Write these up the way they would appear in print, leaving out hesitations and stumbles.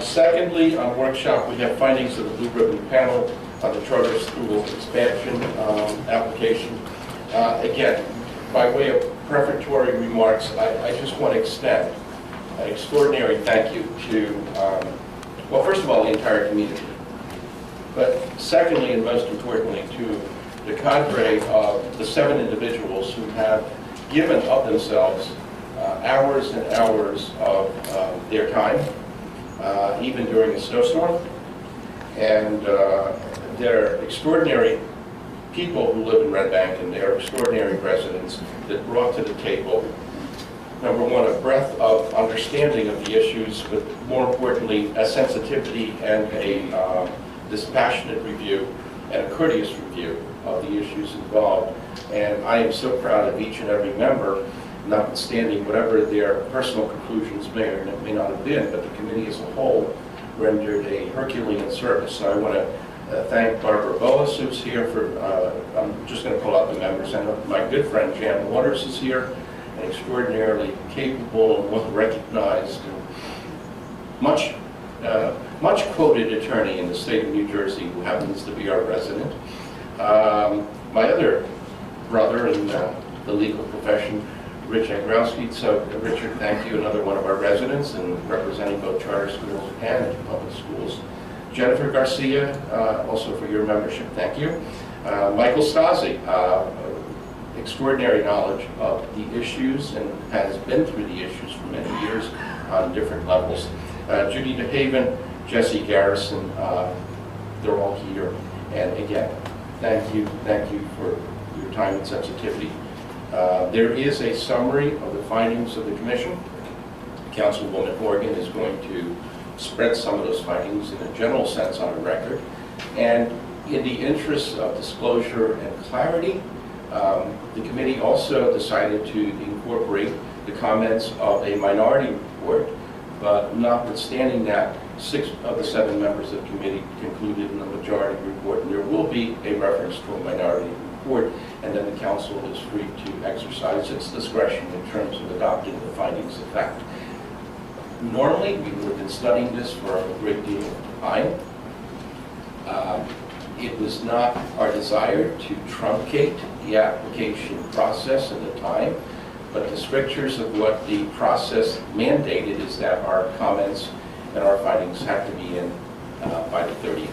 Secondly, on workshop, we have findings of the Blue Ribbon Panel on the charter school expansion application. Again, by way of prefatory remarks, I just want to extend an extraordinary thank you to, well, first of all, the entire community, but secondly, and most importantly, to the cadre of the 7 individuals who have given of themselves hours and hours of their time, even during a snowstorm. And they're extraordinary people who live in Red Bank, and they're extraordinary residents that brought to the table, number one, a breadth of understanding of the issues, but more importantly, a sensitivity and a dispassionate review and a courteous review of the issues involved. And I am so proud of each and every member, notwithstanding whatever their personal conclusions may or may not have been, but the committee as a whole rendered a Herculean service. So I want to thank Barbara Boas, who's here for, I'm just going to pull out the members. I know my good friend Jan Waters is here, an extraordinarily capable and well-recognized and much quoted attorney in the state of New Jersey who happens to be our resident. My other brother in the legal profession, Rich Agrowski. So Richard, thank you, another one of our residents and representing both charter schools and public schools. Jennifer Garcia, also for your membership, thank you. Michael Stasi, extraordinary knowledge of the issues and has been through the issues for many years on different levels. Judy DeHaven, Jesse Garrison, they're all here. And again, thank you for your time and sensitivity. There is a summary of the findings of the commission. Councilwoman Morgan is going to spread some of those findings in a general sense on a record. And in the interest of disclosure and clarity, the committee also decided to incorporate the comments of a minority report, but notwithstanding that, 6 of the 7 members of the committee concluded in the majority report, and there will be a reference to a minority report, and then the council is free to exercise its discretion in terms of adopting the findings of fact. Normally, we would have been studying this for a great deal of time. It was not our desire to truncate the application process and the time, but the strictures of what the process mandated is that our comments and our findings have to be in by the 30th.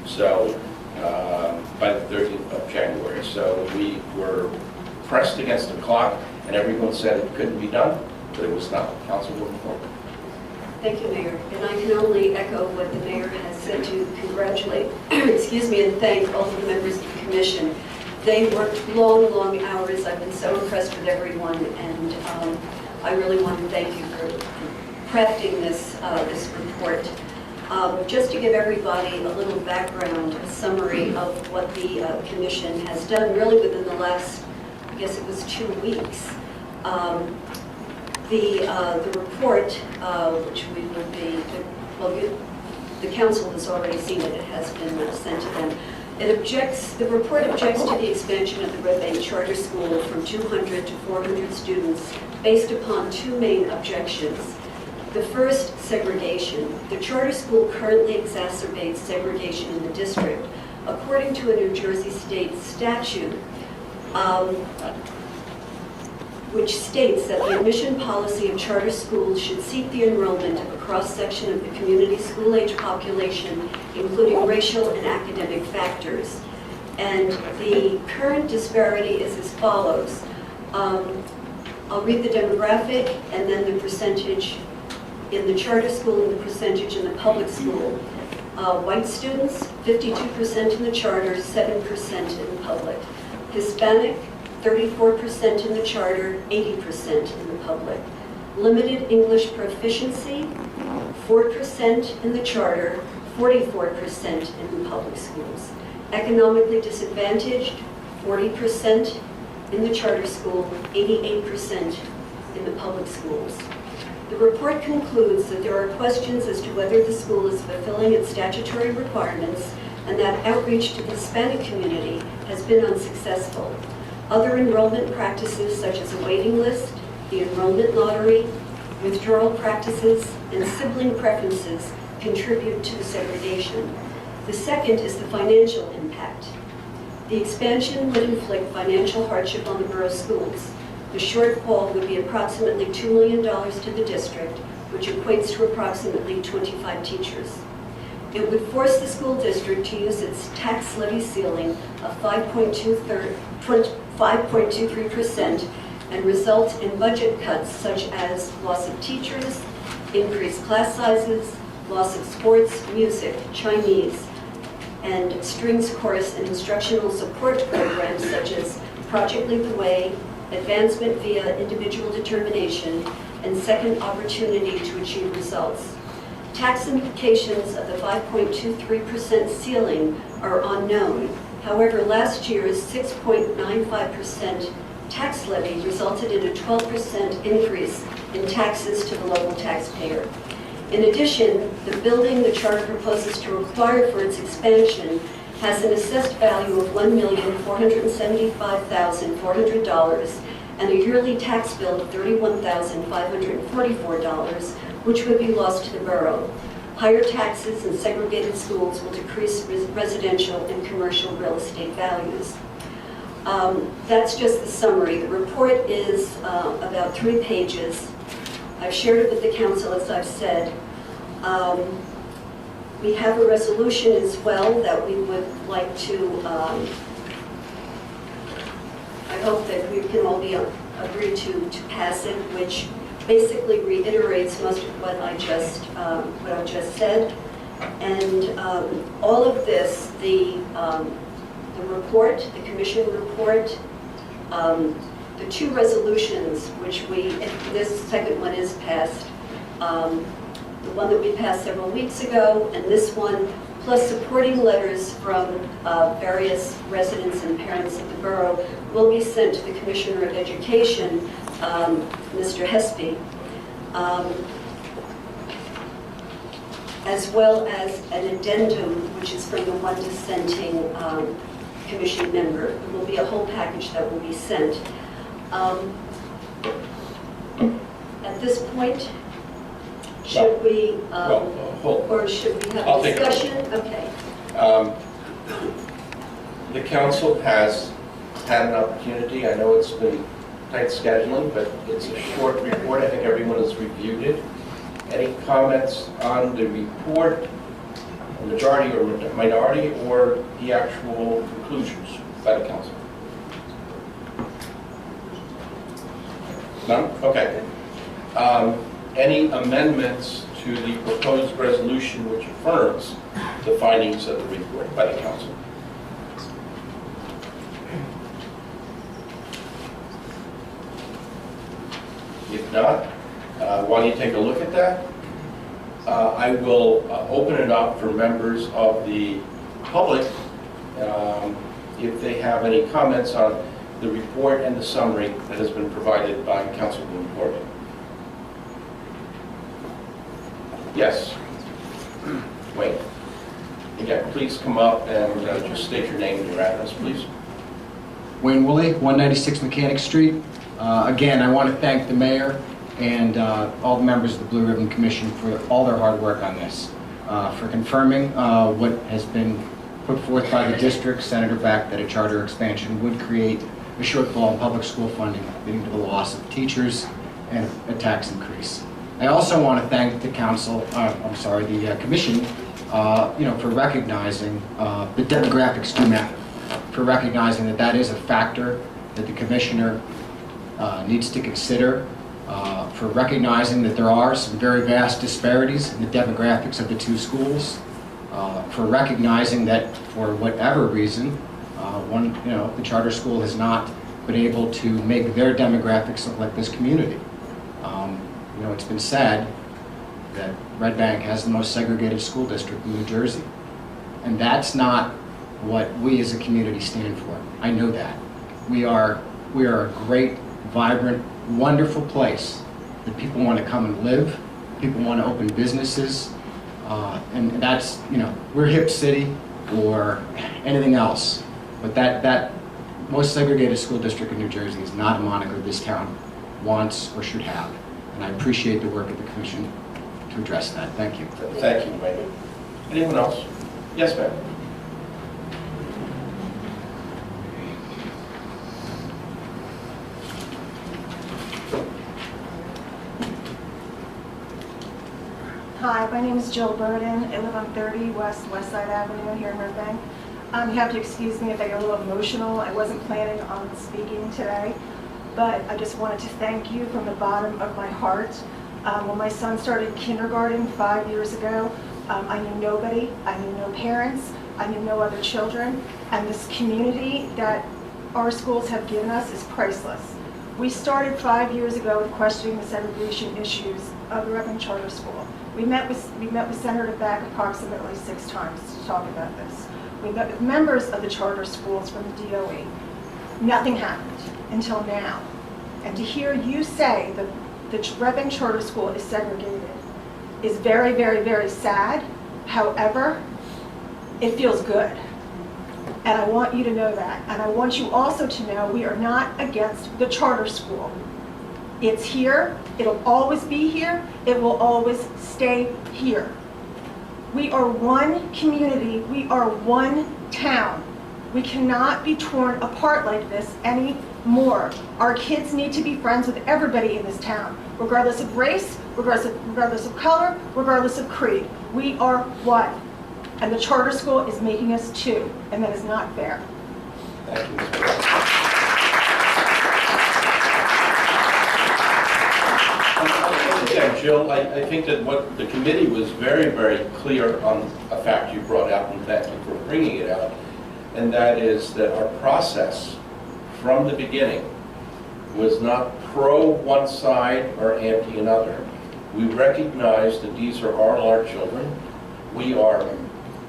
So, by the 30th of January. So we were pressed against the clock, and everyone said it couldn't be done, but it was not. Councilwoman Morgan. Thank you, Mayor. And I can only echo what the Mayor has said to congratulate, excuse me, and thank all of the members of the Commission. They worked long, long hours. I've been so impressed with everyone, and I really want to thank you for crafting this report. Just to give everybody a little background, a summary of what the Commission has done really within the last, I guess it was 2 weeks. The report, which we will be, well, the council has already seen it, it has been sent to them. The report objects to the expansion of the Red Bank Charter School from 200 to 400 students based upon 2 main objections. The first, segregation. The charter school currently exacerbates segregation in the district. According to a New Jersey state statute, which states that the admission policy of charter schools should seek the enrollment of a cross-section of the community school-age population, including racial and academic factors. And the current disparity is as follows. I'll read the demographic and then the percentage in the charter school and the percentage in the public school. White students, 52% in the charter, 7% in the public. Hispanic, 34% in the charter, 80% in the public. Limited English proficiency, 4% in the charter, 44% in the public schools. Economically disadvantaged, 40% in the charter school, 88% in the public schools. The report concludes that there are questions as to whether the school is fulfilling its statutory requirements and that outreach to the Hispanic community has been unsuccessful. Other enrollment practices such as a waiting list, the enrollment lottery, withdrawal practices, and sibling preferences contribute to the segregation. The second is the financial impact. The expansion would inflict financial hardship on the borough schools. The shortfall would be approximately $2 million to the district, which equates to approximately 25 teachers. It would force the school district to use its tax levy ceiling of 5.23% and result in budget cuts such as loss of teachers, increased class sizes, loss of sports, music, Chinese, and strings chorus and instructional support programs such as Project Lead the Way, advancement via individual determination, and second opportunity to achieve results. Tax implications of the 5.23% ceiling are unknown. However, last year's 6.95% tax levy resulted in a 12% increase in taxes to the local taxpayer. In addition, the building the charter proposes to require for its expansion has an assessed value of $1,475,400 and a yearly tax bill of $31,544, which would be lost to the borough. Higher taxes and segregated schools will decrease residential and commercial real estate values. That's just the summary. The report is about 3 pages. I've shared it with the council, as I've said. We have a resolution as well that we would like to, I hope that we can all agree to pass it, which basically reiterates most of what I just said. And all of this, the report, the commission report, the 2 resolutions, which this second one is passed, the one that we passed several weeks ago, and this one, plus supporting letters from various residents and parents of the borough, will be sent to the Commissioner of Education, Mr. Hespy, as well as an addendum, which is from the one dissenting commission member. It will be a whole package that will be sent. At this point, should we, or should we have a discussion? Okay. The council has had an opportunity. I know it's been tight scheduling, but it's a short report. I think everyone has reviewed it. Any comments on the report, majority or minority, or the actual conclusions by the council? None? Okay. Any amendments to the proposed resolution which affirms the findings of the report by the council? If not, why don't you take a look at that? I will open it up for members of the public if they have any comments on the report and the summary that has been provided by Councilwoman Corbett. Yes. Wait. Again, please come up and just state your name and your address, please. Wayne Woolley, 196 Mechanic Street. Again, I want to thank the mayor and all the members of the Blue Ribbon Commission for all their hard work on this, for confirming what has been put forth by the district, Senator-backed, that a charter expansion would create a shortfall in public school funding, leading to the loss of teachers and a tax increase. I also want to thank the council, the commission, for recognizing the demographics do matter, for recognizing that that is a factor that the commissioner needs to consider, for recognizing that there are some very vast disparities in the demographics of the 2 schools, for recognizing that for whatever reason, the charter school has not been able to make their demographics look like this community. It's been said that Red Bank has the most segregated school district in New Jersey. And that's not what we as a community stand for. I know that. We are a great, vibrant, wonderful place that people want to come and live, people want to open businesses, and that's, we're Hip City or anything else. But that most segregated school district in New Jersey is not a moniker this town wants or should have. And I appreciate the work of the commission to to address that. Thank you. Thank you, Wayne. Anyone else? Yes, ma'am. Hi, my name is Jill Burden. I live on 30 West Side Avenue here in Red Bank. You have to excuse me if I get a little emotional. I wasn't planning on speaking today, but I just wanted to thank you from the bottom of my heart. When my son started kindergarten 5 years ago, I knew nobody, I knew no parents, I knew no other children, and this community that our schools have given us is priceless. We started 5 years ago with questioning the segregation issues of the Red Bank Charter School. We met with Senator Beck approximately 6 times to talk about this. We met with members of the charter schools from the DOE. Nothing happened until now. And to hear you say that the Red Bank Charter School is segregated is very, very, very sad. However, it feels good. And I want you to know that. And I want you also to know we are not against the charter school. It's here, it'll always be here, it will always stay here. We are one community, we are one town. We cannot be torn apart like this anymore. Our kids need to be friends with everybody in this town, regardless of race, regardless of color, regardless of creed. We are one. And the charter school is making us two, and that is not fair. Thank you, Ms. Burden. Again, Jill, I think that what the committee was very, very clear on a fact you brought out, and thank you for bringing it out, and that is that our process from the beginning was not pro one side or anti another. We recognized that these are our children. We are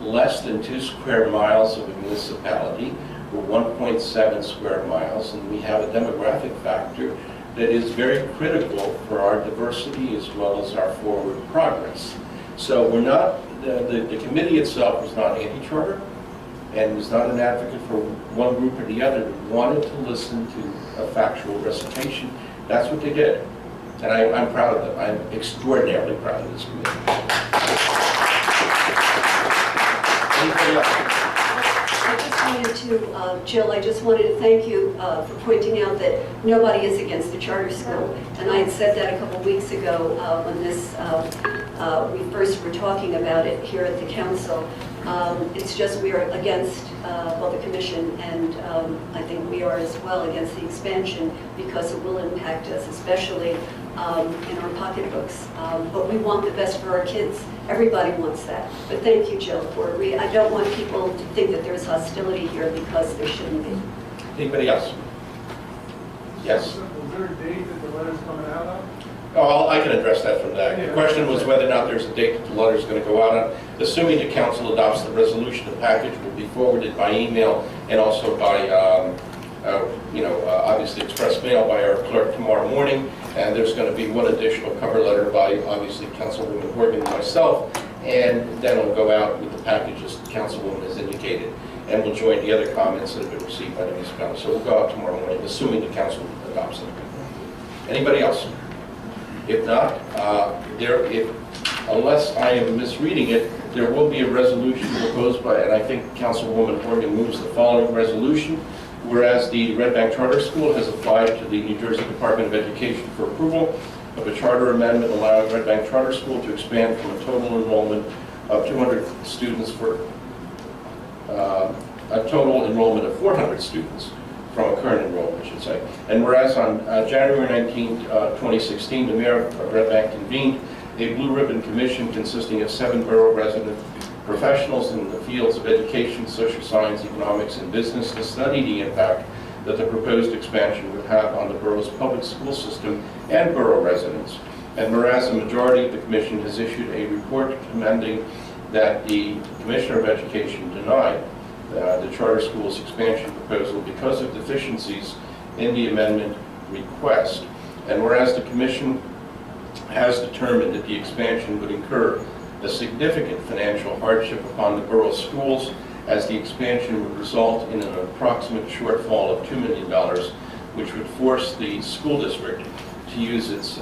less than 2 square miles of a municipality. We're 1.7 square miles, and we have a demographic factor that is very critical for our diversity as well as our forward progress. So we're not, the committee itself was not anti-charter and was not an advocate for one group or the other. We wanted to listen to a factual recitation. That's what they did. And I'm proud of them. I'm extraordinarily proud of this committee. Anybody else? I just wanted to, Jill, I just wanted to thank you for pointing out that nobody is against the charter school. And I had said that a couple weeks ago when we first were talking about it here at the council. It's just we are against, well, the commission, and I think we are as well against the expansion because it will impact us, especially in our pocketbooks. But we want the best for our kids. Everybody wants that. But thank you, Jill, for I don't want people to think that there's hostility here because there shouldn't be. Anybody else? Yes. Was there a date that the letter's coming out of? Oh, I can address that from that. The question was whether or not there's a date that the letter is going to go out on. Assuming the council adopts the resolution, the package will be forwarded by email and also by, obviously express mail by our clerk tomorrow morning. And there's going to be one additional cover letter by, obviously, Councilwoman Horgan and myself. And then it'll go out with the package as the Councilwoman has indicated. And we'll join the other comments that have been received by the municipality. So we'll go out tomorrow morning, assuming the council adopts it. Anybody else? If not, unless I am misreading it, there will be a resolution proposed by, and I think Councilwoman Horgan moves the following resolution. Whereas the Red Bank Charter School has applied to the New Jersey Department of Education for approval of a charter amendment allowing Red Bank Charter School to expand from a total enrollment of 200 students for a total enrollment of 400 students from a current enrollment, I should say. And whereas on January 19, 2016, the mayor of Red Bank convened a Blue Ribbon Commission consisting of 7 borough resident professionals in the fields of education, social science, economics, and business to study the impact that the proposed expansion would have on the borough's public school system and borough residents. And whereas the majority of the commission has issued a report recommending that the Commissioner of Education deny the charter school's expansion proposal because of deficiencies in the amendment request. And whereas the commission has determined that the expansion would incur a significant financial hardship upon the borough schools, as the expansion would result in an approximate shortfall of $2 million, which would force the school district to use its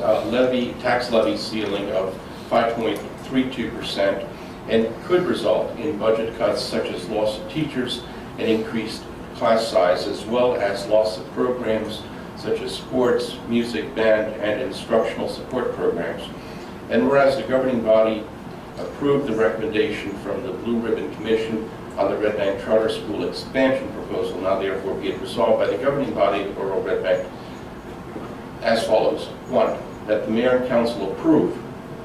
tax levy ceiling of 5.32%, and could result in budget cuts such as loss of teachers and increased class size, as well as loss of programs such as sports, music, band, and instructional support programs. And whereas the governing body approved the recommendation from the Blue Ribbon Commission on the Red Bank Charter School expansion proposal, now therefore be it resolved by the governing body of the Borough of Red Bank as follows. 1, that the mayor and council approve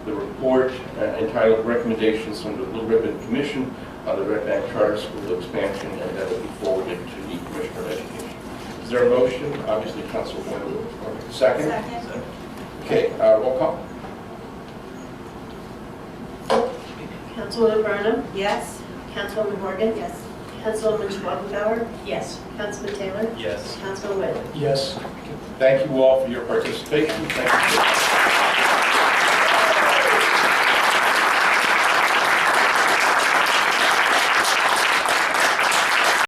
the report entitled Recommendations from the Blue Ribbon Commission on the Red Bank Charter School expansion, and that will be forwarded to the Commissioner of Education. Is there a motion? Obviously, Council Boyle. Second? Second. Okay, roll call. Councilwoman Burnham? Yes. Councilwoman Morgan? Yes. Councilwoman Schwarzenbauer? Yes. Councilman Taylor? Yes. Councilman Webb? Yes. Thank you all for your participation. Thank you.